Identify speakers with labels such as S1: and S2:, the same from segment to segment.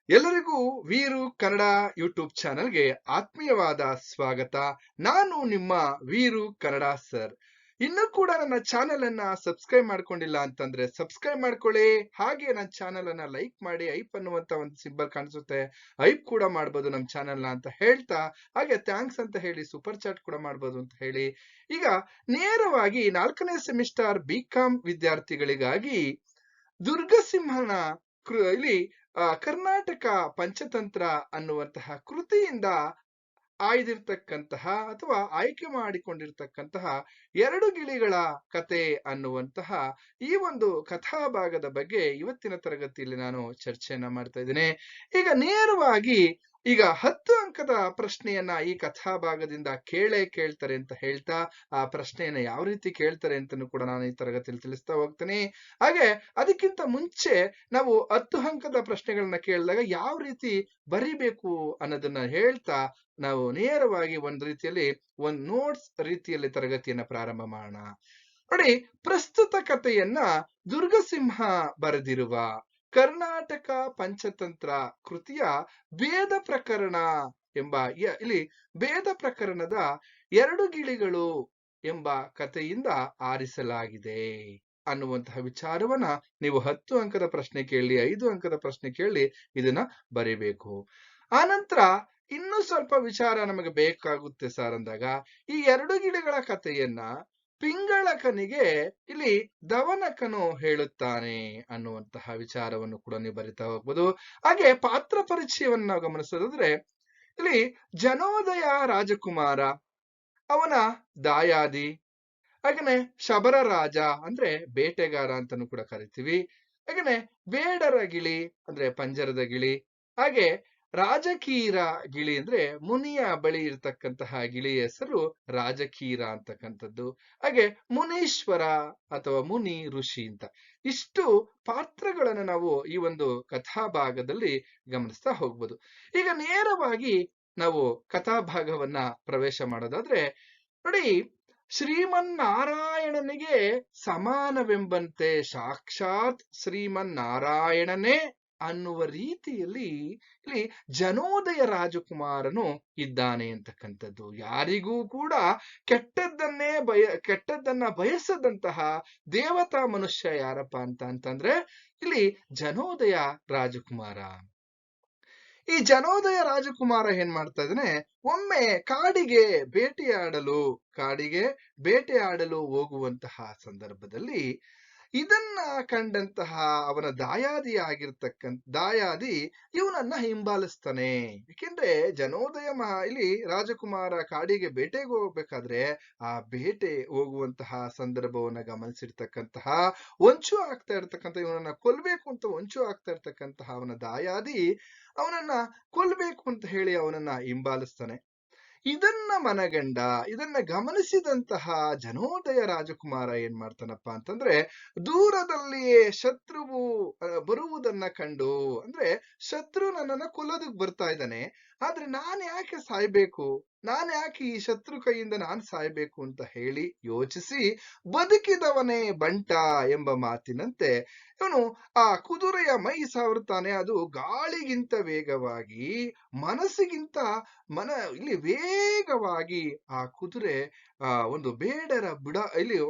S1: ಎಲ್ಲರಿಗೂ ವೀರು ಕನ್ನಡ ಯೂಟ್ಯೂಬ್ ಚಾನೆಲ್ಗೆ ಆತ್ಮೀಯವಾದ ಸ್ವಾಗತ. ನಾನು ನಿಮ್ಮ ವೀರು ಕನ್ನಡ ಸರ್. ಇನ್ನೂ ಕೂಡ ನನ್ನ ಚಾನೆಲ್ ಅನ್ನ ಸಬ್ಸ್ಕ್ರೈಬ್ ಮಾಡ್ಕೊಂಡಿಲ್ಲ ಅಂತಂದ್ರೆ ಸಬ್ಸ್ಕ್ರೈಬ್ ಮಾಡ್ಕೊಳ್ಳಿ. ಹಾಗೆ ನನ್ನ ಚಾನೆಲ್ ಅನ್ನ ಲೈಕ್ ಮಾಡಿ. ಐಪ್ ಅನ್ನುವಂತ ಒಂದು ಸಿಂಬಲ್ ಕಾಣಿಸುತ್ತೆ, ಐಪ್ ಕೂಡ ಮಾಡ್ಬೋದು ನಮ್ಮ ಚಾನೆಲ್ ನ ಅಂತ ಹೇಳ್ತಾ, ಹಾಗೆ ಥ್ಯಾಂಕ್ಸ್ ಅಂತ ಹೇಳಿ ಸೂಪರ್ ಚಾಟ್ ಕೂಡ ಮಾಡ್ಬೋದು ಅಂತ ಹೇಳಿ, ಈಗ ನೇರವಾಗಿ 4ನೇ ಸೆಮಿಸ್ಟರ್ ಬಿಕಾಂ ವಿದ್ಯಾರ್ಥಿಗಳಿಗಾಗಿ ದುರ್ಗಸಿಂಹನ ಇಲ್ಲಿ ಕರ್ನಾಟಕ ಪಂಚತಂತ್ರ ಅನ್ನುವಂತಹ ಕೃತಿಯಿಂದ ಆಯ್ದಿರ್ತಕ್ಕಂತಹ ಅಥವಾ ಆಯ್ಕೆ ಮಾಡಿಕೊಂಡಿರ್ತಕ್ಕಂತಹ ಎರಡು ಗಿಳಿಗಳ ಕತೆ ಅನ್ನುವಂತಹ ಈ ಒಂದು ಕಥಾಭಾಗದ ಬಗ್ಗೆ ಇವತ್ತಿನ ತರಗತಿಯಲ್ಲಿ ನಾನು ಚರ್ಚೆಯನ್ನ ಮಾಡ್ತಾ ಇದ್ದೇನೆ. ಈಗ ನೇರವಾಗಿ 10 ಅಂಕದ ಪ್ರಶ್ನೆಯನ್ನ ಈ ಕಥಾಭಾಗದಿಂದ ಕೇಳ್ತಾರೆ ಅಂತ ಹೇಳ್ತಾ, ಆ ಪ್ರಶ್ನೆಯನ್ನ ಯಾವ ರೀತಿ ಕೇಳ್ತಾರೆ ಅಂತನೂ ಕೂಡ ನಾನು ಈ ತರಗತಿಯಲ್ಲಿ ತಿಳಿಸ್ತಾ ಹೋಗ್ತೇನೆ. ಹಾಗೆ ಅದಕ್ಕಿಂತ ಮುಂಚೆ ನಾವು 10 ಅಂಕದ ಪ್ರಶ್ನೆಗಳನ್ನ ಕೇಳಿದಾಗ ಯಾವ ರೀತಿ ಬರಿಬೇಕು ಅನ್ನೋದನ್ನ ಹೇಳ್ತಾ ನಾವು ನೇರವಾಗಿ ಒಂದ್ ರೀತಿಯಲ್ಲಿ ನೋಟ್ಸ್ ರೀತಿಯಲ್ಲಿ ತರಗತಿಯನ್ನ ಪ್ರಾರಂಭ ಮಾಡೋಣ. ನೋಡಿ, ಪ್ರಸ್ತುತ ಕಥೆಯನ್ನ ದುರ್ಗಸಿಂಹ ಬರೆದಿರುವ ಕರ್ನಾಟಕ ಪಂಚತಂತ್ರ ಕೃತಿಯ ಭೇದ ಪ್ರಕರಣ ಎಂಬ ಇಲ್ಲಿ ಭೇದ ಪ್ರಕರಣದ ಎರಡು ಗಿಳಿಗಳು ಎಂಬ ಕಥೆಯಿಂದ ಆರಿಸಲಾಗಿದೆ ಅನ್ನುವಂತಹ ವಿಚಾರವನ್ನ ನೀವು 10 ಅಂಕದ ಪ್ರಶ್ನೆ ಕೇಳಿ, 5 ಅಂಕದ ಪ್ರಶ್ನೆ ಕೇಳಿ ಇದನ್ನ ಬರೀಬೇಕು. ಆನಂತರ ಇನ್ನೂ ಸ್ವಲ್ಪ ವಿಚಾರ ನಮಗೆ ಬೇಕಾಗುತ್ತೆ ಸರ್ ಅಂದಾಗ, ಈ ಎರಡು ಗಿಳಿಗಳ ಕಥೆಯನ್ನ ಪಿಂಗಳಕನಿಗೆ ಇಲ್ಲಿ ದವನಕನು ಹೇಳುತ್ತಾನೆ ಅನ್ನುವಂತಹ ವಿಚಾರವನ್ನು ಕೂಡ ನೀವು ಬರಿತಾ ಹೋಗ್ಬೋದು. ಹಾಗೆ ಪಾತ್ರ ಪರಿಚಯವನ್ನು ನಾವು ಗಮನಿಸೋದಾದ್ರೆ, ಇಲ್ಲಿ ಜನೋದಯ ರಾಜಕುಮಾರ, ಅವನ ದಾಯಾದಿ, ಹಾಗೇನೆ ಶಬರ ರಾಜ ಅಂದ್ರೆ ಬೇಟೆಗಾರ ಅಂತಾನು ಕೂಡ ಕರಿತೀವಿ, ಹಾಗೇನೆ ಬೇಡರ ಗಿಳಿ ಅಂದ್ರೆ ಪಂಜರದ ಗಿಳಿ, ಹಾಗೆ ರಾಜಕೀರ ಗಿಳಿ ಅಂದ್ರೆ ಮುನಿಯ ಬಳಿ ಇರ್ತಕ್ಕಂತಹ ಗಿಳಿಯ ಹೆಸರು ರಾಜಕೀರ ಅಂತಕ್ಕಂಥದ್ದು, ಹಾಗೆ ಮುನೀಶ್ವರ ಅಥವಾ ಮುನಿ ಋಷಿ ಅಂತ. ಇಷ್ಟು ಪಾತ್ರಗಳನ್ನು ನಾವು ಈ ಒಂದು ಕಥಾಭಾಗದಲ್ಲಿ ಗಮನಿಸ್ತಾ ಹೋಗ್ಬೋದು. ಈಗ ನೇರವಾಗಿ ನಾವು ಕಥಾಭಾಗವನ್ನ ಪ್ರವೇಶ ಮಾಡೋದಾದ್ರೆ, ನೋಡಿ, ಶ್ರೀಮನ್ನಾರಾಯಣನಿಗೆ ಸಮಾನವೆಂಬಂತೆ ಸಾಕ್ಷಾತ್ ಶ್ರೀಮನ್ನಾರಾಯಣನೇ ಅನ್ನುವ ರೀತಿಯಲ್ಲಿ ಇಲ್ಲಿ ಜನೋದಯ ರಾಜಕುಮಾರನು ಇದ್ದಾನೆ ಅಂತಕ್ಕಂಥದ್ದು. ಯಾರಿಗೂ ಕೂಡ ಕೆಟ್ಟದ್ದನ್ನ ಬಯಸದಂತಹ ದೇವತಾ ಮನುಷ್ಯ ಯಾರಪ್ಪ ಅಂತಂದ್ರೆ ಇಲ್ಲಿ ಜನೋದಯ ರಾಜಕುಮಾರ. ಈ ಜನೋದಯ ರಾಜಕುಮಾರ ಏನ್ ಮಾಡ್ತಾ ಇದ್ದಾನೆ, ಒಮ್ಮೆ ಕಾಡಿಗೆ ಬೇಟೆಯಾಡಲು ಹೋಗುವಂತಹ ಸಂದರ್ಭದಲ್ಲಿ ಇದನ್ನ ಕಂಡಂತಹ ಅವನ ದಾಯಾದಿ ಇವನನ್ನ ಹಿಂಬಾಲಿಸ್ತಾನೆ. ಏಕೆಂದ್ರೆ ಜನೋದಯ ಇಲ್ಲಿ ರಾಜಕುಮಾರ ಕಾಡಿಗೆ ಬೇಟೆಗೆ ಹೋಗ್ಬೇಕಾದ್ರೆ ಆ ಬೇಟೆ ಹೋಗುವಂತಹ ಸಂದರ್ಭವನ್ನ ಗಮನಿಸಿರ್ತಕ್ಕಂತಹ, ಹೊಂಚು ಆಗ್ತಾ ಇರ್ತಕ್ಕಂಥ, ಇವನನ್ನ ಕೊಲ್ಬೇಕು ಅಂತ ಹೊಂಚು ಆಗ್ತಾ ಇರ್ತಕ್ಕಂತಹ ಅವನ ದಾಯಾದಿ ಅವನನ್ನ ಕೊಲ್ಬೇಕು ಅಂತ ಹೇಳಿ ಅವನನ್ನ ಹಿಂಬಾಲಿಸ್ತಾನೆ. ಇದನ್ನ ಗಮನಿಸಿದಂತಹ ಜನೋದಯ ರಾಜಕುಮಾರ ಏನ್ ಮಾಡ್ತಾನಪ್ಪ ಅಂತಂದ್ರೆ, ದೂರದಲ್ಲಿಯೇ ಶತ್ರುವು ಬರುವುದನ್ನ ಕಂಡು, ಅಂದ್ರೆ ಶತ್ರು ನನ್ನನ್ನ ಕೊಲ್ಲೋದಕ್ ಬರ್ತಾ ಇದ್ದಾನೆ, ಆದ್ರೆ ನಾನ್ ಯಾಕೆ ಈ ಶತ್ರು ಕೈಯಿಂದ ನಾನು ಸಾಯ್ಬೇಕು ಅಂತ ಹೇಳಿ ಯೋಚಿಸಿ, ಬದುಕಿದವನೇ ಬಂಟ ಎಂಬ ಮಾತಿನಂತೆ ಇವನು ಆ ಕುದುರೆಯ ಮೈ ಸಾವರ್ತಾನೆ. ಅದು ಗಾಳಿಗಿಂತ ವೇಗವಾಗಿ, ಮನಸ್ಸಿಗಿಂತ ಇಲ್ಲಿ ವೇಗವಾಗಿ ಆ ಕುದುರೆ ಒಂದು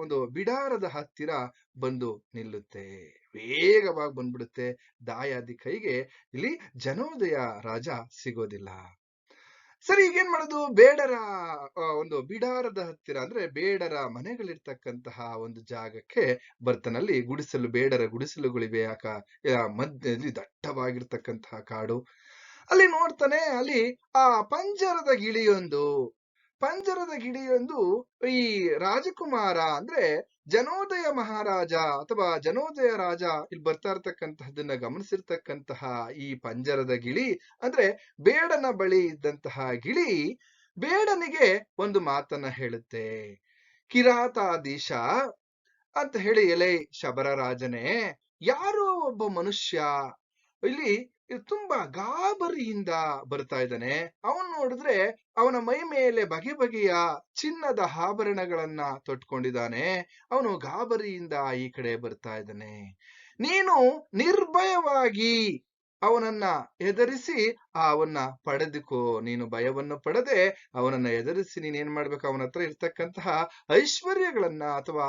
S1: ಒಂದು ಬಿಡಾರದ ಹತ್ತಿರ ಬಂದು ನಿಲ್ಲುತ್ತೆ. ವೇಗವಾಗಿ ಬಂದ್ಬಿಡುತ್ತೆ. ದಾಯಾದಿ ಕೈಗೆ ಇಲ್ಲಿ ಜನೋದಯ ರಾಜ ಸಿಗೋದಿಲ್ಲ. ಸರಿ, ಈಗೇನ್ ಮಾಡೋದು, ಒಂದು ಬಿಡಾರದ ಹತ್ತಿರ ಅಂದ್ರೆ ಬೇಡರ ಮನೆಗಳಿರ್ತಕ್ಕಂತಹ ಒಂದು ಜಾಗಕ್ಕೆ ಬರ್ತಾನಲ್ಲಿ. ಬೇಡರ ಗುಡಿಸಲುಗಳಿವೆ ಮಧ್ಯದಲ್ಲಿ ದಟ್ಟವಾಗಿರ್ತಕ್ಕಂತಹ ಕಾಡು. ಅಲ್ಲಿ ನೋಡ್ತಾನೆ, ಅಲ್ಲಿ ಆ ಪಂಜರದ ಗಿಳಿಯೊಂದು ಈ ರಾಜಕುಮಾರ ಅಂದ್ರೆ ಜನೋದಯ ಮಹಾರಾಜ ಅಥವಾ ಜನೋದಯ ರಾಜ ಇಲ್ಲಿ ಬರ್ತಾ ಇರ್ತಕ್ಕಂತಹದನ್ನ ಗಮನಿಸಿರ್ತಕ್ಕಂತಹ ಈ ಪಂಜರದ ಗಿಳಿ ಅಂದ್ರೆ ಬೇಡನ ಬಳಿ ಇದ್ದಂತಹ ಗಿಳಿ ಬೇಡನಿಗೆ ಒಂದು ಮಾತನ್ನ ಹೇಳುತ್ತೆ. ಕಿರಾತಾಧೀಶ ಅಂತ ಹೇಳಿ, ಎಲೆ ಶಬರ ರಾಜನೇ, ಯಾರೋ ಒಬ್ಬ ಮನುಷ್ಯ ಇಲ್ಲಿ ತುಂಬಾ ಗಾಬರಿಯಿಂದ ಬರ್ತಾ ಇದ್ದಾನೆ. ಅವನ್ ನೋಡಿದ್ರೆ ಅವನ ಮೈ ಮೇಲೆ ಬಗೆಯ ಚಿನ್ನದ ಆಭರಣಗಳನ್ನ ತೊಟ್ಕೊಂಡಿದ್ದಾನೆ. ಅವನು ಗಾಬರಿಯಿಂದ ಈ ಕಡೆ ಬರ್ತಾ ಇದ್ದಾನೆ. ನೀನು ನಿರ್ಭಯವಾಗಿ ಅವನನ್ನ ಎದುರಿಸಿ ಅವನ್ನ ಪಡೆದುಕೋ. ನೀನು ಭಯವನ್ನು ಪಡದೆ ಅವನನ್ನ ಎದುರಿಸಿ ನೀನೇನ್ ಮಾಡ್ಬೇಕು, ಅವನ ಹತ್ರ ಇರ್ತಕ್ಕಂತಹ ಐಶ್ವರ್ಯಗಳನ್ನ ಅಥವಾ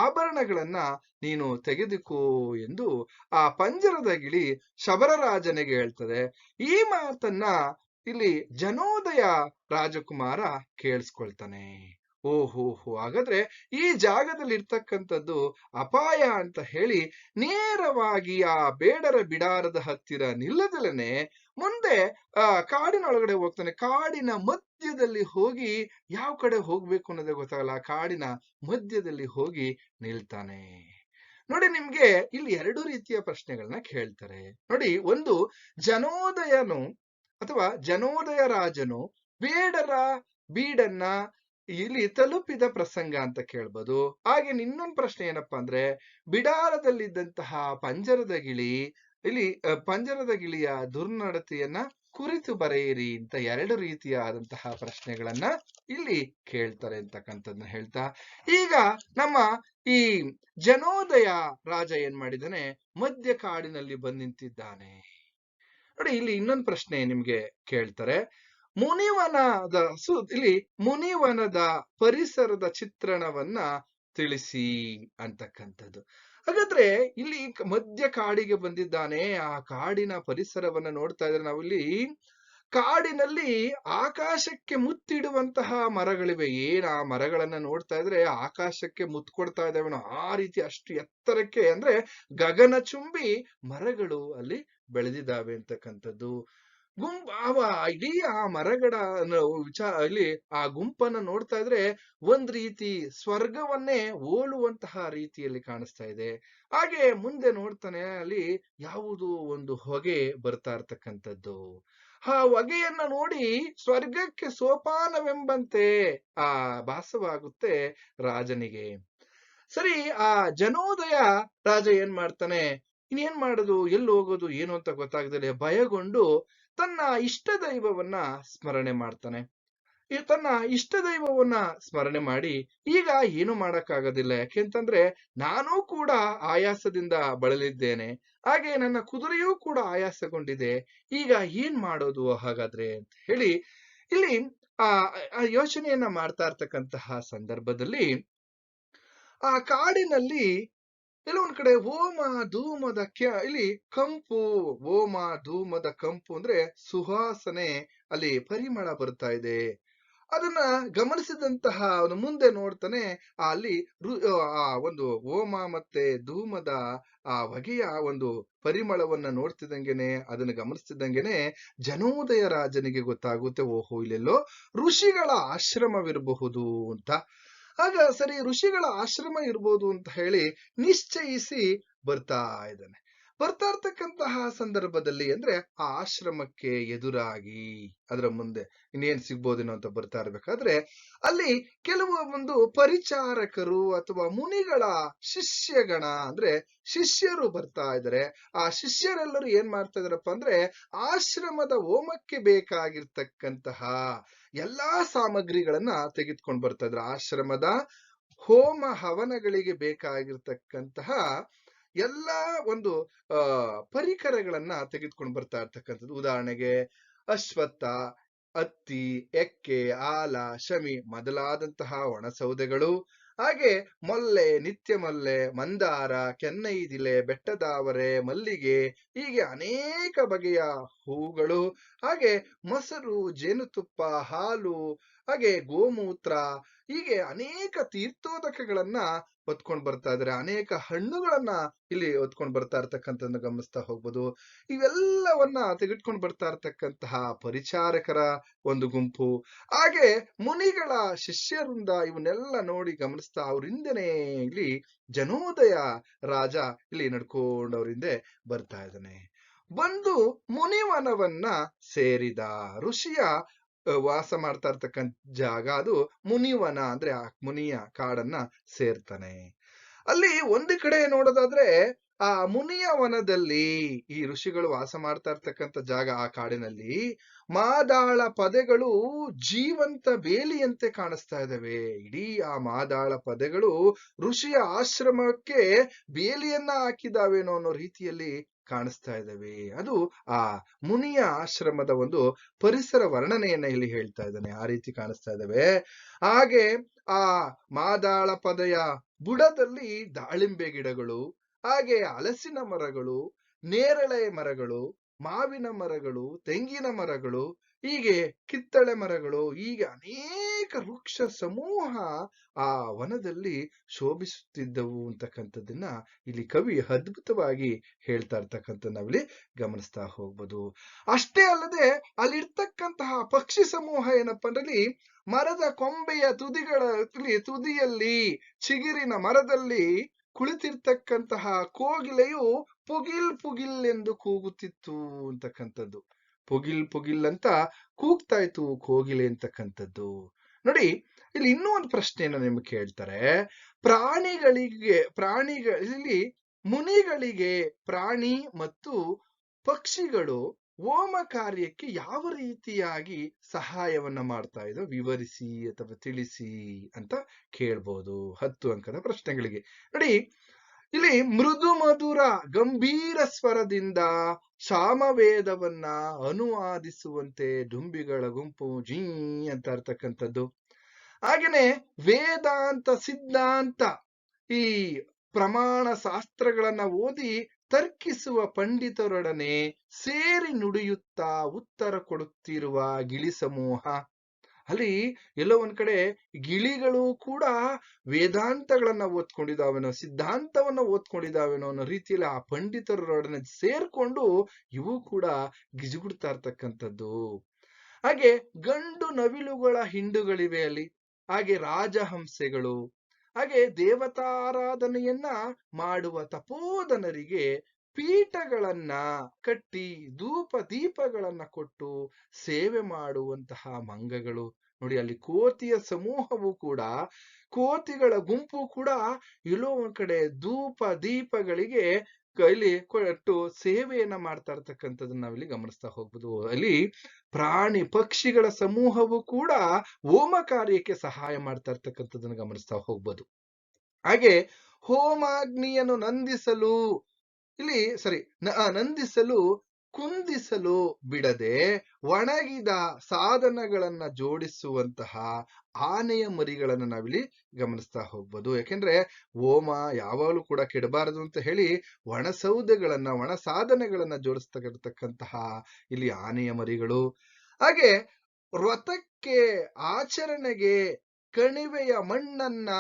S1: ಆಭರಣಗಳನ್ನ ನೀನು ತೆಗೆದುಕೋ ಎಂದು ಆ ಪಂಜರದ ಗಿಳಿ ಶಬರರಾಜನಿಗೆ ಹೇಳ್ತದೆ. ಈ ಮಾತನ್ನ ಇಲ್ಲಿ ಜನೋದಯ ರಾಜಕುಮಾರ ಕೇಳಿಸ್ಕೊಳ್ತಾನೆ. ಓಹೋ, ಹಾಗಾದ್ರೆ ಈ ಜಾಗದಲ್ಲಿ ಇರ್ತಕ್ಕಂಥದ್ದು ಅಪಾಯ ಅಂತ ಹೇಳಿ ನೇರವಾಗಿ ಆ ಬೇಡರ ಬಿಡಾರದ ಹತ್ತಿರ ನಿಲ್ಲದಲೇನೆ ಮುಂದೆ ಕಾಡಿನೊಳಗಡೆ ಹೋಗ್ತಾನೆ. ಕಾಡಿನ ಮಧ್ಯದಲ್ಲಿ ಹೋಗಿ ಯಾವ ಕಡೆ ಹೋಗ್ಬೇಕು ಅನ್ನೋದೇ ಗೊತ್ತಾಗಲ್ಲ. ಕಾಡಿನ ಮಧ್ಯದಲ್ಲಿ ಹೋಗಿ ನಿಲ್ತಾನೆ. ನೋಡಿ, ನಿಮ್ಗೆ ಇಲ್ಲಿ ಎರಡು ರೀತಿಯ ಪ್ರಶ್ನೆಗಳನ್ನ ಕೇಳ್ತಾರೆ. ನೋಡಿ, ಒಂದು ಜನೋದಯನು ಅಥವಾ ಜನೋದಯ ರಾಜನು ಬೇಡರ ಬೀಡನ್ನ ಇಲ್ಲಿ ತಲುಪಿದ ಪ್ರಸಂಗ ಅಂತ ಕೇಳ್ಬೋದು. ಹಾಗೆ ಇನ್ನೊಂದು ಪ್ರಶ್ನೆ ಏನಪ್ಪಾ ಅಂದ್ರೆ, ಬಿಡಾರದಲ್ಲಿದ್ದಂತಹ ಪಂಜರದ ಗಿಳಿ ಇಲ್ಲಿ ಪಂಜರದ ಗಿಳಿಯ ದುರ್ನಡತೆಯನ್ನ ಕುರಿತು ಬರೆಯಿರಿ ಅಂತ ಎರಡು ರೀತಿಯಾದಂತಹ ಪ್ರಶ್ನೆಗಳನ್ನ ಇಲ್ಲಿ ಕೇಳ್ತಾರೆ ಅಂತಕ್ಕಂಥದ್ದನ್ನ ಹೇಳ್ತಾ, ಈಗ ನಮ್ಮ ಈ ಜನೋದಯ ರಾಜ ಏನ್ ಮಾಡಿದಾನೆ, ಮಧ್ಯ ಕಾಡಿನಲ್ಲಿ ಬಂದು ನಿಂತಿದ್ದಾನೆ. ನೋಡಿ, ಇಲ್ಲಿ ಇನ್ನೊಂದು ಪ್ರಶ್ನೆ ನಿಮ್ಗೆ ಕೇಳ್ತಾರೆ. ಮುನಿವನದ ಇಲ್ಲಿ ಮುನಿವನದ ಪರಿಸರದ ಚಿತ್ರಣವನ್ನ ತಿಳಿಸಿ ಅಂತಕ್ಕಂಥದ್ದು. ಹಾಗಾದ್ರೆ ಇಲ್ಲಿ ಮಧ್ಯ ಕಾಡಿಗೆ ಬಂದಿದ್ದಾನೆ. ಆ ಕಾಡಿನ ಪರಿಸರವನ್ನ ನೋಡ್ತಾ ಇದ್ರೆ ನಾವಿಲ್ಲಿ ಕಾಡಿನಲ್ಲಿ ಆಕಾಶಕ್ಕೆ ಮುತ್ತಿಡುವಂತಹ ಮರಗಳಿವೆ. ಆ ಮರಗಳನ್ನ ನೋಡ್ತಾ ಇದ್ರೆ ಆಕಾಶಕ್ಕೆ ಮುತ್ತು ಕೊಡ್ತಾ ಇದ್ದಾವೆ. ಆ ರೀತಿ ಅಷ್ಟು ಎತ್ತರಕ್ಕೆ, ಅಂದ್ರೆ ಗಗನಚುಂಬಿ ಮರಗಳು ಅಲ್ಲಿ ಬೆಳೆದಿದ್ದಾವೆ ಅಂತಕ್ಕಂಥದ್ದು. ಇಡೀ ಆ ಮರಗಳ ಇಲ್ಲಿ ಆ ಗುಂಪನ್ನ ನೋಡ್ತಾ ಇದ್ರೆ ಒಂದ್ ರೀತಿ ಸ್ವರ್ಗವನ್ನೇ ಹೋಲುವಂತಹ ರೀತಿಯಲ್ಲಿ ಕಾಣಿಸ್ತಾ ಇದೆ. ಹಾಗೆ ಮುಂದೆ ನೋಡ್ತಾನೆ, ಅಲ್ಲಿ ಯಾವುದೋ ಒಂದು ಹೊಗೆ ಬರ್ತಾ ಇರ್ತಕ್ಕಂಥದ್ದು. ಆ ಹೊಗೆಯನ್ನ ನೋಡಿ ಸ್ವರ್ಗಕ್ಕೆ ಸೋಪಾನವೆಂಬಂತೆ ಆ ಭಾಸವಾಗುತ್ತೆ ರಾಜನಿಗೆ. ಸರಿ, ಆ ಜನೋದಯ ರಾಜ ಏನ್ ಮಾಡ್ತಾನೆ, ಇನ್ನೇನ್ ಮಾಡೋದು, ಎಲ್ಲಿ ಹೋಗೋದು ಏನು ಅಂತ ಗೊತ್ತಾಗದೆ ಭಯಗೊಂಡು ತನ್ನ ಇಷ್ಟ ದೈವವನ್ನ ಸ್ಮರಣೆ ಮಾಡ್ತಾನೆ. ತನ್ನ ಇಷ್ಟ ದೈವವನ್ನ ಸ್ಮರಣೆ ಮಾಡಿ, ಈಗ ಏನು ಮಾಡಕ್ಕಾಗೋದಿಲ್ಲ, ಯಾಕೆಂತಂದ್ರೆ ನಾನು ಕೂಡ ಆಯಾಸದಿಂದ ಬಳಲಿದ್ದೇನೆ, ಹಾಗೆ ನನ್ನ ಕುದುರೆಯೂ ಕೂಡ ಆಯಾಸಗೊಂಡಿದೆ, ಈಗ ಏನ್ ಮಾಡೋದು ಹಾಗಾದ್ರೆ ಅಂತ ಹೇಳಿ ಇಲ್ಲಿ ಆ ಯೋಚನೆಯನ್ನ ಮಾಡ್ತಾ ಇರ್ತಕ್ಕಂತಹ ಸಂದರ್ಭದಲ್ಲಿ ಆ ಕಾಡಿನಲ್ಲಿ ಕೆಲವೊಂದ್ ಕಡೆ ಓಮ ಧೂಮದ ಇಲ್ಲಿ ಕಂಪು, ಓಮ ಧೂಮದ ಕಂಪು ಅಂದ್ರೆ ಸುವಾಸನೆ, ಅಲ್ಲಿ ಪರಿಮಳ ಬರ್ತಾ ಇದೆ. ಅದನ್ನ ಗಮನಿಸಿದಂತಹ ಅವನು ಮುಂದೆ ನೋಡ್ತಾನೆ, ಅಲ್ಲಿ ಆ ಒಂದು ಓಮ ಮತ್ತೆ ಧೂಮದ ಆ ಹೊಗೆಯ ಒಂದು ಪರಿಮಳವನ್ನ ನೋಡ್ತಿದ್ದಂಗೆನೆ, ಅದನ್ನ ಗಮನಿಸ್ತಿದ್ದಂಗೆನೆ ಜನೋದಯ ರಾಜನಿಗೆ ಗೊತ್ತಾಗುತ್ತೆ, ಓಹೋ, ಇಲ್ಲೆಲ್ಲೋ ಋಷಿಗಳ ಆಶ್ರಮವಿರಬಹುದು ಅಂತ. ಆಗ ಸರಿ, ಋಷಿಗಳ ಆಶ್ರಮ ಇರ್ಬೋದು ಅಂತ ಹೇಳಿ ನಿಶ್ಚಯಿಸಿ ಬರ್ತಾ ಇದ್ದಾನೆ. ಬರ್ತಾ ಇರ್ತಕ್ಕಂತಹ ಸಂದರ್ಭದಲ್ಲಿ ಅಂದ್ರೆ ಆ ಆಶ್ರಮಕ್ಕೆ ಎದುರಾಗಿ ಅದರ ಮುಂದೆ ಇನ್ನೇನ್ ಸಿಗ್ಬೋದೇನೋ ಅಂತ ಬರ್ತಾ ಇರ್ಬೇಕಾದ್ರೆ ಅಲ್ಲಿ ಕೆಲವು ಒಂದು ಪರಿಚಾರಕರು ಅಥವಾ ಮುನಿಗಳ ಶಿಷ್ಯಗಣ, ಅಂದ್ರೆ ಶಿಷ್ಯರು ಬರ್ತಾ ಇದ್ದಾರೆ. ಆ ಶಿಷ್ಯರೆಲ್ಲರೂ ಏನ್ ಮಾಡ್ತಾ ಇದಾರಪ್ಪ ಅಂದ್ರೆ ಆಶ್ರಮದ ಹೋಮಕ್ಕೆ ಬೇಕಾಗಿರ್ತಕ್ಕಂತಹ ಎಲ್ಲಾ ಸಾಮಗ್ರಿಗಳನ್ನ ತೆಗೆದುಕೊಂಡು ಬರ್ತಾ ಇದ್ರು. ಆಶ್ರಮದ ಹೋಮ ಹವನಗಳಿಗೆ ಬೇಕಾಗಿರ್ತಕ್ಕಂತಹ ಎಲ್ಲಾ ಒಂದು ಪರಿಕರಗಳನ್ನ ತೆಗೆದುಕೊಂಡು ಬರ್ತಾ ಇರ್ತಕ್ಕಂಥದ್ದು. ಉದಾಹರಣೆಗೆ ಅಶ್ವತ್ಥ, ಹತ್ತಿ, ಎಕ್ಕೆ, ಆಲ, ಶಮಿ ಮೊದಲಾದಂತಹ ಒಣಸೌದೆಗಳು, ಹಾಗೆ ಮೊಲ್ಲೆ, ನಿತ್ಯ ಮೊಲ್ಲೆ, ಮಂದಾರ, ಕೆನ್ನೈದಿಲೆ, ಬೆಟ್ಟದಾವರೆ, ಮಲ್ಲಿಗೆ, ಹೀಗೆ ಅನೇಕ ಬಗೆಯ ಹೂಗಳು, ಹಾಗೆ ಮೊಸರು, ಜೇನುತುಪ್ಪ, ಹಾಲು, ಹಾಗೆ ಗೋಮೂತ್ರ, ಹೀಗೆ ಅನೇಕ ತೀರ್ಥೋದಕಗಳನ್ನ ಹೊತ್ಕೊಂಡ್ ಬರ್ತಾ ಇದಾರೆ. ಅನೇಕ ಹಣ್ಣುಗಳನ್ನ ಇಲ್ಲಿ ಹೊತ್ಕೊಂಡ್ ಬರ್ತಾ ಇರ್ತಕ್ಕಂಥದ್ದನ್ನ ಗಮನಿಸ್ತಾ ಹೋಗ್ಬೋದು. ಇವೆಲ್ಲವನ್ನ ತೆಗೆದುಕೊಂಡು ಬರ್ತಾ ಇರ್ತಕ್ಕಂತಹ ಪರಿಚಾರಕರ ಒಂದು ಗುಂಪು, ಹಾಗೆ ಮುನಿಗಳ ಶಿಷ್ಯರಿಂದ ಇವನ್ನೆಲ್ಲ ನೋಡಿ ಗಮನಿಸ್ತಾ ಅವ್ರ ಹಿಂದೆನೆ ಇಲ್ಲಿ ಜನೋದಯ ರಾಜ ಇಲ್ಲಿ ನಡ್ಕೊಂಡು ಅವ್ರ ಹಿಂದೆ ಬರ್ತಾ ಇದ್ದಾನೆ. ಬಂದು ಮುನಿವನವನ್ನ ಸೇರಿದ. ಋಷಿಯ ವಾಸ ಮಾಡ್ತಾ ಇರ್ತಕ್ಕಂಥ ಜಾಗ ಅದು ಮುನಿವನ, ಅಂದ್ರೆ ಆ ಮುನಿಯ ಕಾಡನ್ನ ಸೇರ್ತಾನೆ. ಅಲ್ಲಿ ಒಂದು ಕಡೆ ನೋಡೋದಾದ್ರೆ ಆ ಮುನಿಯ ವನದಲ್ಲಿ ಈ ಋಷಿಗಳು ವಾಸ ಮಾಡ್ತಾ ಇರ್ತಕ್ಕಂಥ ಜಾಗ, ಆ ಕಾಡಿನಲ್ಲಿ ಮಾದಾಳ ಪದೆಗಳು ಜೀವಂತ ಬೇಲಿಯಂತೆ ಕಾಣಿಸ್ತಾ ಇದಾವೆ. ಇಡೀ ಆ ಮಾದಾಳ ಪದೆಗಳು ಋಷಿಯ ಆಶ್ರಮಕ್ಕೆ ಬೇಲಿಯನ್ನ ಹಾಕಿದಾವೇನೋ ಅನ್ನೋ ರೀತಿಯಲ್ಲಿ ಕಾಣಿಸ್ತಾ ಇದ್ದಾವೆ. ಅದು ಆ ಮುನಿಯ ಆಶ್ರಮದ ಒಂದು ಪರಿಸರ ವರ್ಣನೆಯನ್ನ ಇಲ್ಲಿ ಹೇಳ್ತಾ ಇದ್ದಾನೆ. ಆ ರೀತಿ ಕಾಣಿಸ್ತಾ ಇದ್ದಾವೆ. ಹಾಗೆ ಆ ಮಾದಾಳ ಪದೆಯ ಬುಡದಲ್ಲಿ ದಾಳಿಂಬೆ ಗಿಡಗಳು, ಹಾಗೆ ಹಲಸಿನ ಮರಗಳು, ನೇರಳೆ ಮರಗಳು, ಮಾವಿನ ಮರಗಳು, ತೆಂಗಿನ ಮರಗಳು, ಹೀಗೆ ಕಿತ್ತಳೆ ಮರಗಳು, ಹೀಗೆ ಅನೇಕ ವೃಕ್ಷ ಸಮೂಹ ಆ ವನದಲ್ಲಿ ಶೋಭಿಸುತ್ತಿದ್ದವು ಅಂತಕ್ಕಂಥದ್ದನ್ನ ಇಲ್ಲಿ ಕವಿ ಅದ್ಭುತವಾಗಿ ಹೇಳ್ತಾ ಇರ್ತಕ್ಕಂಥ ನಾವಿಲ್ಲಿ ಗಮನಿಸ್ತಾ ಹೋಗ್ಬೋದು. ಅಷ್ಟೇ ಅಲ್ಲದೆ ಅಲ್ಲಿರ್ತಕ್ಕಂತಹ ಪಕ್ಷಿ ಸಮೂಹ ಏನಪ್ಪಾ ಅಂದ್ರೆ ಮರದ ಕೊಂಬೆಯ ತುದಿಯಲ್ಲಿ ಚಿಗುರಿನ ಮರದಲ್ಲಿ ಕುಳಿತಿರ್ತಕ್ಕಂತಹ ಕೋಗಿಲೆಯು ಪುಗಿಲ್ ಪುಗಿಲ್ ಎಂದು ಕೂಗುತ್ತಿತ್ತು ಅಂತಕ್ಕಂಥದ್ದು. ಪುಗಿಲ್ ಪುಗಿಲ್ ಅಂತ ಕೂಗ್ತಾ ಇತ್ತು ಕೋಗಿಲೆ ಅಂತಕ್ಕಂಥದ್ದು. ನೋಡಿ, ಇಲ್ಲಿ ಇನ್ನೂ ಒಂದು ಪ್ರಶ್ನೆಯನ್ನು ನಿಮ್ಗೆ ಕೇಳ್ತಾರೆ. ಪ್ರಾಣಿಗಳಲ್ಲಿ ಮುನಿಗಳಿಗೆ ಪ್ರಾಣಿ ಮತ್ತು ಪಕ್ಷಿಗಳು ಹೋಮ ಕಾರ್ಯಕ್ಕೆ ಯಾವ ರೀತಿಯಾಗಿ ಸಹಾಯವನ್ನ ಮಾಡ್ತಾ ಇದ್ದೋ ವಿವರಿಸಿ ಅಥವಾ ತಿಳಿಸಿ ಅಂತ ಕೇಳ್ಬೋದು 10 ಅಂಕದ ಪ್ರಶ್ನೆಗಳಿಗೆ. ನೋಡಿ, ಇಲ್ಲಿ ಮೃದು ಮಧುರ ಗಂಭೀರ ಸ್ವರದಿಂದ ಸಾಮವೇದವನ್ನ ಅನುವಾದಿಸುವಂತೆ ದುಂಬಿಗಳ ಗುಂಪು ಜೀ ಅಂತ ಇರ್ತಕ್ಕಂಥದ್ದು. ಹಾಗೇನೆ ವೇದಾಂತ ಸಿದ್ಧಾಂತ ಈ ಪ್ರಮಾಣ ಶಾಸ್ತ್ರಗಳನ್ನ ಓದಿ ತರ್ಕಿಸುವ ಪಂಡಿತರೊಡನೆ ಸೇರಿ ನುಡಿಯುತ್ತಾ ಉತ್ತರ ಕೊಡುತ್ತಿರುವ ಗಿಳಿ ಸಮೂಹ. ಅಲ್ಲಿ ಎಲ್ಲೋ ಒಂದ್ ಕಡೆ ಗಿಳಿಗಳು ಕೂಡ ವೇದಾಂತಗಳನ್ನ ಓದ್ಕೊಂಡಿದ್ದಾವೇನೋ, ಸಿದ್ಧಾಂತವನ್ನ ಓದ್ಕೊಂಡಿದ್ದಾವೇನೋ ಅನ್ನೋ ರೀತಿಯಲ್ಲಿ ಆ ಪಂಡಿತರೊಡನೆ ಸೇರ್ಕೊಂಡು ಇವು ಕೂಡ ಗಿಜುಗುಡ್ತಾ ಇರ್ತಕ್ಕಂಥದ್ದು. ಹಾಗೆ ಗಂಡು ನವಿಲುಗಳ ಹಿಂಡುಗಳಿವೆ ಅಲ್ಲಿ, ಹಾಗೆ ರಾಜಹಂಸೆಗಳು, ಹಾಗೆ ದೇವತಾರಾಧನೆಯನ್ನ ಮಾಡುವ ತಪೋಧನರಿಗೆ ಪೀಠಗಳನ್ನ ಕಟ್ಟಿ ಧೂಪ ದೀಪಗಳನ್ನ ಕೊಟ್ಟು ಸೇವೆ ಮಾಡುವಂತಹ ಮಂಗಗಳು. ನೋಡಿ, ಅಲ್ಲಿ ಕೋತಿಯ ಸಮೂಹವು ಕೂಡ, ಕೋತಿಗಳ ಗುಂಪು ಕೂಡ ಎಲ್ಲೋ ಒಂದ್ ಕಡೆ ಧೂಪ ದೀಪಗಳಿಗೆ ಇಲ್ಲಿ ಕೊಟ್ಟು ಸೇವೆಯನ್ನ ಮಾಡ್ತಾ ಇರ್ತಕ್ಕಂಥದ್ದನ್ನ ನಾವಿಲ್ಲಿ ಗಮನಿಸ್ತಾ ಹೋಗ್ಬೋದು. ಅಲ್ಲಿ ಪ್ರಾಣಿ ಪಕ್ಷಿಗಳ ಸಮೂಹವು ಕೂಡ ಹೋಮ ಕಾರ್ಯಕ್ಕೆ ಸಹಾಯ ಮಾಡ್ತಾ ಇರ್ತಕ್ಕಂಥದ್ದನ್ನ ಗಮನಿಸ್ತಾ ಹೋಗ್ಬೋದು. ಹಾಗೆ ಹೋಮಾಗ್ನಿಯನ್ನು ನಂದಿಸಲು ಕುಂದಿಸಲು ಬಿಡದೆ ಒಣಗಿದ ಸಾಧನಗಳನ್ನ ಜೋಡಿಸುವಂತಹ ಆನೆಯ ಮರಿಗಳನ್ನ ನಾವಿಲ್ಲಿ ಗಮನಿಸ್ತಾ ಹೋಗ್ಬೋದು. ಯಾಕೆಂದ್ರೆ ಹೋಮ ಯಾವಾಗಲೂ ಕೂಡ ಕೆಡಬಾರದು ಅಂತ ಹೇಳಿ ಒಣ ಸಾಧನಗಳನ್ನ ಜೋಡಿಸ್ತಾ ಇರ್ತಕ್ಕಂತಹ ಇಲ್ಲಿ ಆನೆಯ ಮರಿಗಳು. ಹಾಗೆ ವ್ರತಕ್ಕೆ ಆಚರಣೆಗೆ ಕಣಿವೆಯ ಮಣ್ಣನ್ನ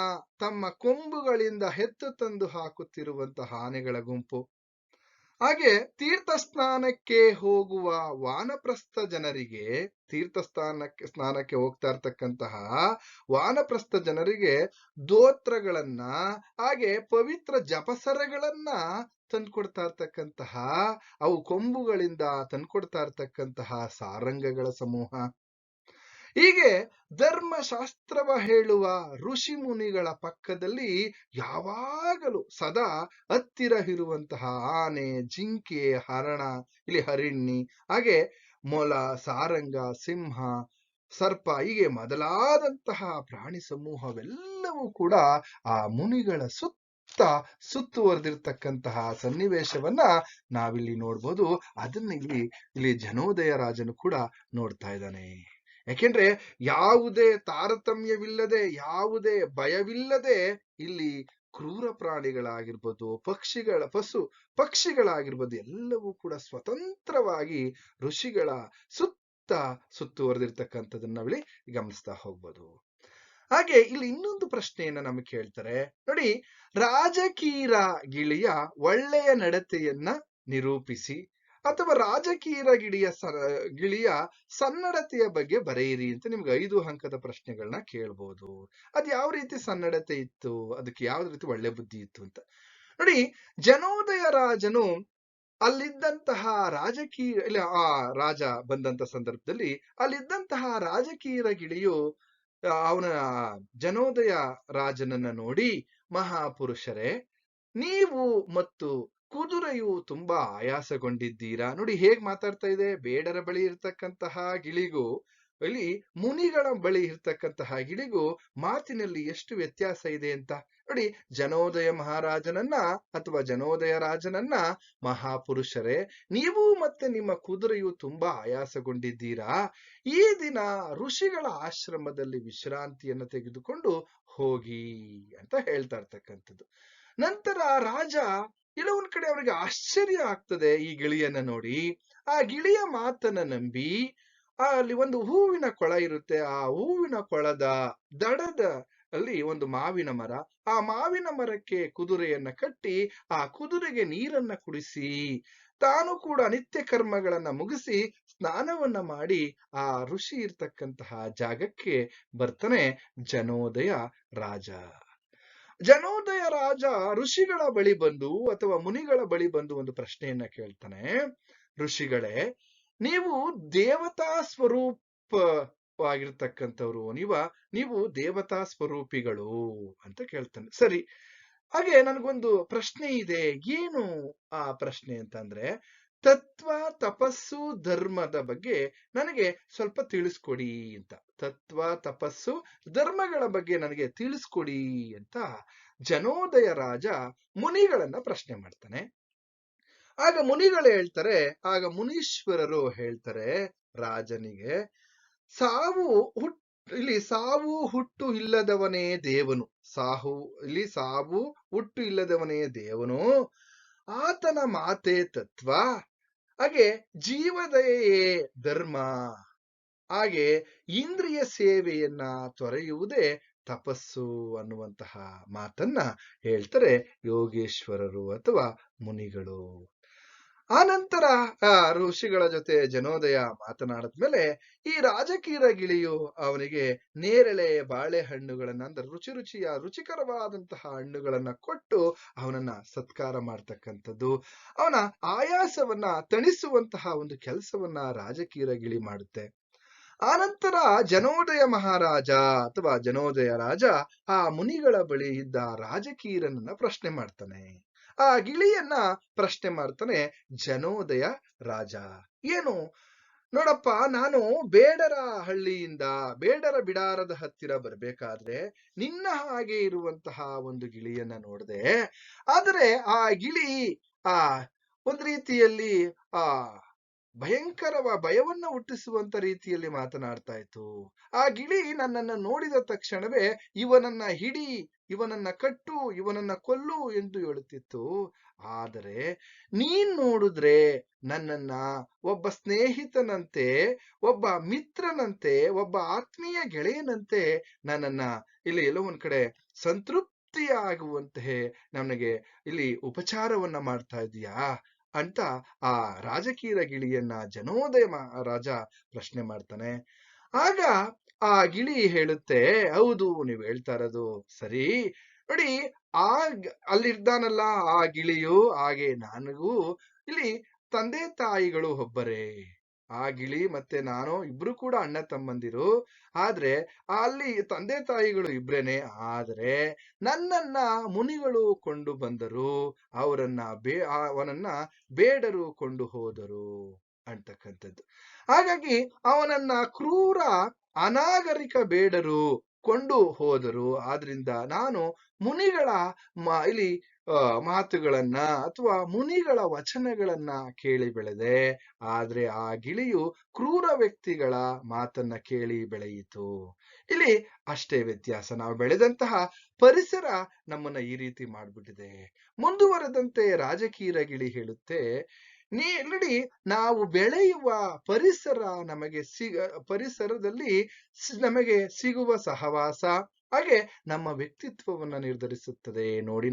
S1: ತಮ್ಮ ಕೊಂಬುಗಳಿಂದ ಎತ್ತು ತಂದು ಹಾಕುತ್ತಿರುವಂತಹ ಆನೆಗಳ ಗುಂಪು. ಹಾಗೆ ತೀರ್ಥಸ್ನಾನಕ್ಕೆ ಹೋಗುವ ವಾನಪ್ರಸ್ಥ ಜನರಿಗೆ, ಸ್ನಾನಕ್ಕೆ ಹೋಗ್ತಾ ಇರ್ತಕ್ಕಂತಹ ವಾನಪ್ರಸ್ಥ ಜನರಿಗೆ ದೋತ್ರಗಳನ್ನ ಹಾಗೆ ಪವಿತ್ರ ಜಪಸರಗಳನ್ನ ತಂದ್ಕೊಡ್ತಾ ಇರ್ತಕ್ಕಂತಹ, ಅವು ಕೊಂಬುಗಳಿಂದ ತಂದ್ಕೊಡ್ತಾ ಇರ್ತಕ್ಕಂತಹ ಸಾರಂಗಗಳ ಸಮೂಹ. ಹೀಗೆ ಧರ್ಮಶಾಸ್ತ್ರವ ಹೇಳುವ ಋಷಿ ಮುನಿಗಳ ಪಕ್ಕದಲ್ಲಿ ಯಾವಾಗಲೂ ಸದಾ ಹತ್ತಿರ ಇರುವಂತಹ ಆನೆ, ಜಿಂಕೆ, ಹರಣ, ಇಲ್ಲಿ ಹರಿಣಿ, ಹಾಗೆ ಮೊಲ, ಸಾರಂಗ, ಸಿಂಹ, ಸರ್ಪ, ಹೀಗೆ ಮೊದಲಾದಂತಹ ಪ್ರಾಣಿ ಸಮೂಹವೆಲ್ಲವೂ ಕೂಡ ಆ ಮುನಿಗಳ ಸುತ್ತುವರೆದಿರ್ತಕ್ಕಂತಹ ಸನ್ನಿವೇಶವನ್ನ ನಾವಿಲ್ಲಿ ನೋಡ್ಬೋದು. ಅದನ್ನ ಇಲ್ಲಿ ಜನೋದಯ ರಾಜನು ಕೂಡ ನೋಡ್ತಾ ಇದ್ದಾನೆ. ಯಾಕೆಂದ್ರೆ ಯಾವುದೇ ತಾರತಮ್ಯವಿಲ್ಲದೆ, ಯಾವುದೇ ಭಯವಿಲ್ಲದೆ ಇಲ್ಲಿ ಕ್ರೂರ ಪ್ರಾಣಿಗಳಾಗಿರ್ಬೋದು, ಪಕ್ಷಿಗಳಾಗಿರ್ಬೋದು, ಎಲ್ಲವೂ ಕೂಡ ಸ್ವತಂತ್ರವಾಗಿ ಋಷಿಗಳ ಸುತ್ತುವರೆದಿರ್ತಕ್ಕಂಥದ್ದನ್ನ ನಾವಿಲ್ಲಿ ಗಮನಿಸ್ತಾ ಹೋಗ್ಬೋದು. ಹಾಗೆ ಇಲ್ಲಿ ಇನ್ನೊಂದು ಪ್ರಶ್ನೆಯನ್ನ ನಮಗೆ ಕೇಳ್ತಾರೆ. ನೋಡಿ, ರಾಜಕೀರ ಗಿಳಿಯ ಒಳ್ಳೆಯ ನಡತೆಯನ್ನ ನಿರೂಪಿಸಿ ಅಥವಾ ರಾಜಕೀರ ಗಿಳಿಯ ಸನ್ನಡತೆಯ ಬಗ್ಗೆ ಬರೆಯಿರಿ ಅಂತ ನಿಮ್ಗೆ 5 ಅಂಕದ ಪ್ರಶ್ನೆಗಳನ್ನ ಕೇಳ್ಬೋದು. ಅದ್ ಯಾವ ರೀತಿ ಸನ್ನಡತೆ ಇತ್ತು, ಅದಕ್ಕೆ ಯಾವ ರೀತಿ ಒಳ್ಳೆ ಬುದ್ಧಿ ಇತ್ತು ಅಂತ. ನೋಡಿ, ಜನೋದಯ ರಾಜನು ಅಲ್ಲಿದ್ದಂತಹ ಆ ರಾಜ ಬಂದಂತ ಸಂದರ್ಭದಲ್ಲಿ ಅಲ್ಲಿದ್ದಂತಹ ರಾಜಕೀರ ಗಿಳಿಯು ಅವನ ಜನೋದಯ ರಾಜನನ್ನ ನೋಡಿ, ಮಹಾಪುರುಷರೇ, ನೀವು ಮತ್ತು ಕುದುರೆಯು ತುಂಬಾ ಆಯಾಸಗೊಂಡಿದ್ದೀರಾ. ನೋಡಿ ಹೇಗ್ ಮಾತಾಡ್ತಾ ಇದೆ. ಬೇಡರ ಬಳಿ ಇರ್ತಕ್ಕಂತಹ ಗಿಳಿಗೂ ಇಲ್ಲಿ ಮುನಿಗಳ ಬಳಿ ಇರ್ತಕ್ಕಂತಹ ಗಿಳಿಗೂ ಮಾತಿನಲ್ಲಿ ಎಷ್ಟು ವ್ಯತ್ಯಾಸ ಇದೆ ಅಂತ. ನೋಡಿ, ಜನೋದಯ ಮಹಾರಾಜನನ್ನ ಅಥವಾ ಜನೋದಯ ರಾಜನನ್ನ, ಮಹಾಪುರುಷರೇ, ನೀವು ಮತ್ತೆ ನಿಮ್ಮ ಕುದುರೆಯು ತುಂಬಾ ಆಯಾಸಗೊಂಡಿದ್ದೀರಾ, ಈ ದಿನ ಋಷಿಗಳ ಆಶ್ರಮದಲ್ಲಿ ವಿಶ್ರಾಂತಿಯನ್ನು ತೆಗೆದುಕೊಂಡು ಹೋಗಿ ಅಂತ ಹೇಳ್ತಾ ಇರ್ತಕ್ಕಂಥದ್ದು. ನಂತರ ರಾಜ ಕೆಲವೊಂದ್ ಕಡೆ ಅವರಿಗೆ ಆಶ್ಚರ್ಯ ಆಗ್ತದೆ ಈ ಗಿಳಿಯನ್ನ ನೋಡಿ. ಆ ಗಿಳಿಯ ಮಾತನ್ನ ನಂಬಿ ಅಲ್ಲಿ ಒಂದು ಹೂವಿನ ಕೊಳ ಇರುತ್ತೆ, ಆ ಹೂವಿನ ಕೊಳದ ದಡದ ಅಲ್ಲಿ ಒಂದು ಮಾವಿನ ಮರ, ಆ ಮಾವಿನ ಮರಕ್ಕೆ ಕುದುರೆಯನ್ನ ಕಟ್ಟಿ ಆ ಕುದುರೆಗೆ ನೀರನ್ನ ಕುಡಿಸಿ ತಾನು ಕೂಡ ನಿತ್ಯ ಕರ್ಮಗಳನ್ನ ಮುಗಿಸಿ ಸ್ನಾನವನ್ನ ಮಾಡಿ ಆ ಋಷಿ ಇರ್ತಕ್ಕಂತಹ ಜಾಗಕ್ಕೆ ಬರ್ತಾನೆ ಜನೋದಯ ರಾಜ. ಜನೋದಯ ರಾಜ ಋಷಿಗಳ ಬಳಿ ಬಂದು ಅಥವಾ ಮುನಿಗಳ ಬಳಿ ಬಂದು ಒಂದು ಪ್ರಶ್ನೆಯನ್ನ ಕೇಳ್ತಾನೆ. ಋಷಿಗಳೇ, ನೀವು ದೇವತಾ ಸ್ವರೂಪವಾಗಿರ್ತಕ್ಕಂಥವ್ರು, ನೀವು ದೇವತಾ ಸ್ವರೂಪಿಗಳು ಅಂತ ಕೇಳ್ತಾನೆ. ಸರಿ, ಹಾಗೆ ನನಗೊಂದು ಪ್ರಶ್ನೆ ಇದೆ. ಏನು ಆ ಪ್ರಶ್ನೆ ಅಂತಂದ್ರೆ, ತತ್ವ, ತಪಸ್ಸು, ಧರ್ಮದ ಬಗ್ಗೆ ನನಗೆ ಸ್ವಲ್ಪ ತಿಳಿಸ್ಕೊಡಿ ಅಂತ. ತತ್ವ, ತಪಸ್ಸು, ಧರ್ಮಗಳ ಬಗ್ಗೆ ನನಗೆ ತಿಳಿಸ್ಕೊಡಿ ಅಂತ ಜನೋದಯ ರಾಜ ಮುನಿಗಳನ್ನ ಪ್ರಶ್ನೆ ಮಾಡ್ತಾನೆ. ಆಗ ಮುನಿಗಳು ಹೇಳ್ತಾರೆ, ಆಗ ಮುನೀಶ್ವರರು ಹೇಳ್ತಾರೆ ರಾಜನಿಗೆ, ಸಾವು ಹುಟ್ಟು ಇಲ್ಲದವನೇ ದೇವನು, ಸಾವು ಹುಟ್ಟು ಇಲ್ಲದವನೇ ದೇವನು, ಆತನ ಮಾತೆ ತತ್ವ, ಹಾಗೆ ಜೀವದಯೆಯೇ ಧರ್ಮ, ಹಾಗೆ ಇಂದ್ರಿಯ ಸೇವೆಯನ್ನ ತೊರೆಯುವುದೇ ತಪಸ್ಸು ಅನ್ನುವಂತಹ ಮಾತನ್ನ ಹೇಳ್ತಾರೆ ಯೋಗೇಶ್ವರರು ಅಥವಾ ಮುನಿಗಳು. ಆನಂತರ ಋಷಿಗಳ ಜೊತೆ ಜನೋದಯ ಮಾತನಾಡಿದ್ಮೇಲೆ ಈ ರಾಜಕೀರ ಗಿಳಿಯು ಅವನಿಗೆ ನೇರಳೆ ಬಾಳೆಹಣ್ಣುಗಳನ್ನ, ಅಂದ್ರೆ ರುಚಿಕರವಾದಂತಹ ಹಣ್ಣುಗಳನ್ನ ಕೊಟ್ಟು ಅವನನ್ನ ಸತ್ಕಾರ ಮಾಡ್ತಕ್ಕಂಥದ್ದು, ಅವನ ಆಯಾಸವನ್ನ ತಣಿಸುವಂತಹ ಒಂದು ಕೆಲಸವನ್ನ ರಾಜಕೀರ ಗಿಳಿ ಮಾಡುತ್ತೆ. ಆನಂತರ ಜನೋದಯ ಮಹಾರಾಜ ಅಥವಾ ಜನೋದಯ ರಾಜ ಆ ಮುನಿಗಳ ಬಳಿ ಇದ್ದ ರಾಜಕೀರನನ್ನ ಪ್ರಶ್ನೆ ಮಾಡ್ತಾನೆ. ಆ ಗಿಳಿಯನ್ನ ಪ್ರಶ್ನೆ ಮಾಡ್ತಾನೆ ಜನೋದಯ ರಾಜ. ಏನು ನೋಡಪ್ಪ, ನಾನು ಬೇಡರ ಹಳ್ಳಿಯಿಂದ ಬೇಡರ ಬಿಡಾರದ ಹತ್ತಿರ ಬರ್ಬೇಕಾದ್ರೆ ನಿನ್ನ ಹಾಗೆ ಇರುವಂತಹ ಒಂದು ಗಿಳಿಯನ್ನ ನೋಡಿದೆ. ಆದರೆ ಆ ಗಿಳಿ ಒಂದ್ ರೀತಿಯಲ್ಲಿ ಭಯವನ್ನ ಹುಟ್ಟಿಸುವಂತ ರೀತಿಯಲ್ಲಿ ಮಾತನಾಡ್ತಾ ಇತ್ತು. ಆ ಗಿಳಿ ನನ್ನನ್ನ ನೋಡಿದ ತಕ್ಷಣವೇ ಇವನನ್ನ ಹಿಡಿ, ಇವನನ್ನ ಕಟ್ಟು, ಇವನನ್ನ ಕೊಲ್ಲು ಎಂದು ಹೇಳುತ್ತಿತ್ತು. ಆದರೆ ನೀನ್ ನೋಡಿದ್ರೆ ನನ್ನನ್ನ ಒಬ್ಬ ಸ್ನೇಹಿತನಂತೆ, ಒಬ್ಬ ಮಿತ್ರನಂತೆ, ಒಬ್ಬ ಆತ್ಮೀಯ ಗೆಳೆಯನಂತೆ ನನ್ನನ್ನ ಇಲ್ಲಿ ಎಲ್ಲೋ ಒಂದ್ ಕಡೆ ಸಂತೃಪ್ತಿಯಾಗುವಂತೆ ನನಗೆ ಇಲ್ಲಿ ಉಪಚಾರವನ್ನ ಮಾಡ್ತಾ ಇದೀಯಾ ಅಂತ ಆ ರಾಜಕೀಯ ಗಿಳಿಯನ್ನ ಜನೋದಯ ರಾಜ ಪ್ರಶ್ನೆ ಮಾಡ್ತಾನೆ. ಆಗ ಆ ಗಿಳಿ ಹೇಳುತ್ತೆ, ಹೌದು, ನೀವು ಹೇಳ್ತಾ ಇರೋದು ಸರಿ. ನೋಡಿ, ಅಲ್ಲಿರ್ದಾನಲ್ಲ ಆ ಗಿಳಿಯು, ಹಾಗೆ ನನಗೂ ಇಲ್ಲಿ ತಂದೆ ತಾಯಿಗಳು ಒಬ್ಬರೇ. ಆ ಗಿಳಿ ಮತ್ತೆ ನಾನು ಇಬ್ರು ಕೂಡ ಅಣ್ಣ ತಮ್ಮಂದಿರು. ಆದ್ರೆ ಅಲ್ಲಿ ತಂದೆ ತಾಯಿಗಳು ಇಬ್ರೇನೆ. ಆದ್ರೆ ನನ್ನನ್ನ ಮುನಿಗಳು ಕೊಂಡು ಬಂದರು, ಅವನನ್ನ ಬೇಡರು ಕೊಂಡು ಹೋದರು ಅಂತಕ್ಕಂಥದ್ದು. ಹಾಗಾಗಿ ಅವನನ್ನ ಕ್ರೂರ ಅನಾಗರಿಕ ಬೇಡರು ಕೊಂಡು ಹೋದರು. ಆದ್ರಿಂದ ನಾನು ಮುನಿಗಳ ಇಲ್ಲಿ ಮಾತುಗಳನ್ನ ಅಥವಾ ಮುನಿಗಳ ವಚನಗಳನ್ನ ಕೇಳಿ ಬೆಳೆದೆ. ಆದ್ರೆ ಆ ಗಿಳಿಯು ಕ್ರೂರ ವ್ಯಕ್ತಿಗಳ ಮಾತನ್ನ ಕೇಳಿ ಬೆಳೆಯಿತು. ಇಲ್ಲಿ ಅಷ್ಟೇ ವ್ಯತ್ಯಾಸ. ನಾವು ಬೆಳೆದಂತಹ ಪರಿಸರ ನಮ್ಮನ್ನ ಈ ರೀತಿ ಮಾಡ್ಬಿಟ್ಟಿದೆ. ಮುಂದುವರೆದಂತೆ ರಾಜಕೀಯ ಗಿಳಿ ಹೇಳುತ್ತೆ, ನೋಡಿ, ನಾವು ಬೆಳೆಯುವ ಪರಿಸರ ಪರಿಸರದಲ್ಲಿ ನಮಗೆ ಸಿಗುವ ಸಹವಾಸ ಹಾಗೆ ನಮ್ಮ ವ್ಯಕ್ತಿತ್ವವನ್ನ ನಿರ್ಧರಿಸುತ್ತದೆ. ನೋಡಿ,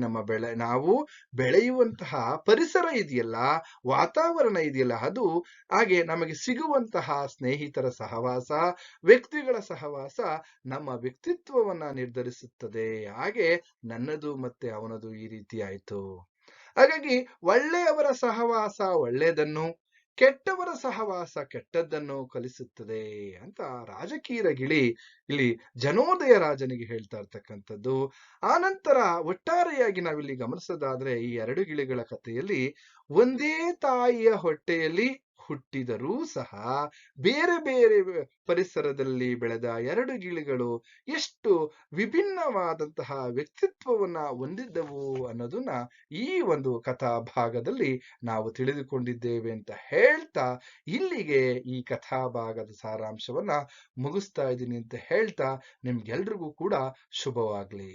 S1: ನಾವು ಬೆಳೆಯುವಂತಹ ಪರಿಸರ ಇದೆಯಲ್ಲ, ವಾತಾವರಣ ಇದೆಯಲ್ಲ, ಅದು ಹಾಗೆ ನಮಗೆ ಸಿಗುವಂತಹ ಸ್ನೇಹಿತರ ಸಹವಾಸ, ವ್ಯಕ್ತಿಗಳ ಸಹವಾಸ ನಮ್ಮ ವ್ಯಕ್ತಿತ್ವವನ್ನ ನಿರ್ಧರಿಸುತ್ತದೆ. ಹಾಗೆ ನನ್ನದು ಮತ್ತೆ ಅವನದು ಈ ರೀತಿ ಆಯ್ತು. ಹಾಗಾಗಿ ಒಳ್ಳೆಯವರ ಸಹವಾಸ ಒಳ್ಳೆಯದನ್ನು, ಕೆಟ್ಟವರ ಸಹವಾಸ ಕೆಟ್ಟದ್ದನ್ನು ಕಲಿಸುತ್ತದೆ ಅಂತ ರಾಜಕೀಯ ಗಿಳಿ ಇಲ್ಲಿ ಜನೋದಯ ರಾಜನಿಗೆ ಹೇಳ್ತಾ ಇರ್ತಕ್ಕಂಥದ್ದು. ಆನಂತರ ಒಟ್ಟಾರೆಯಾಗಿ ನಾವಿಲ್ಲಿ ಗಮನಿಸೋದಾದ್ರೆ ಈ ಎರಡು ಗಿಳಿಗಳ ಕಥೆಯಲ್ಲಿ ಒಂದೇ ತಾಯಿಯ ಹೊಟ್ಟೆಯಲ್ಲಿ ಹುಟ್ಟಿದರೂ ಸಹ ಬೇರೆ ಬೇರೆ ಪರಿಸರದಲ್ಲಿ ಬೆಳೆದ ಎರಡು ಗಿಳಿಗಳು ಎಷ್ಟು ವಿಭಿನ್ನವಾದಂತಹ ವ್ಯಕ್ತಿತ್ವವನ್ನ ಹೊಂದಿದ್ದವು ಅನ್ನೋದನ್ನ ಈ ಒಂದು ಕಥಾ ಭಾಗದಲ್ಲಿ ನಾವು ತಿಳಿದುಕೊಂಡಿದ್ದೇವೆ ಅಂತ ಹೇಳ್ತಾ ಇಲ್ಲಿಗೆ ಈ ಕಥಾ ಭಾಗದ ಸಾರಾಂಶವನ್ನ ಮುಗಿಸ್ತಾ ಇದ್ದೀನಿ ಅಂತ ಹೇಳ್ತಾ ನಿಮ್ಗೆಲ್ರಿಗೂ ಕೂಡ ಶುಭವಾಗ್ಲಿ.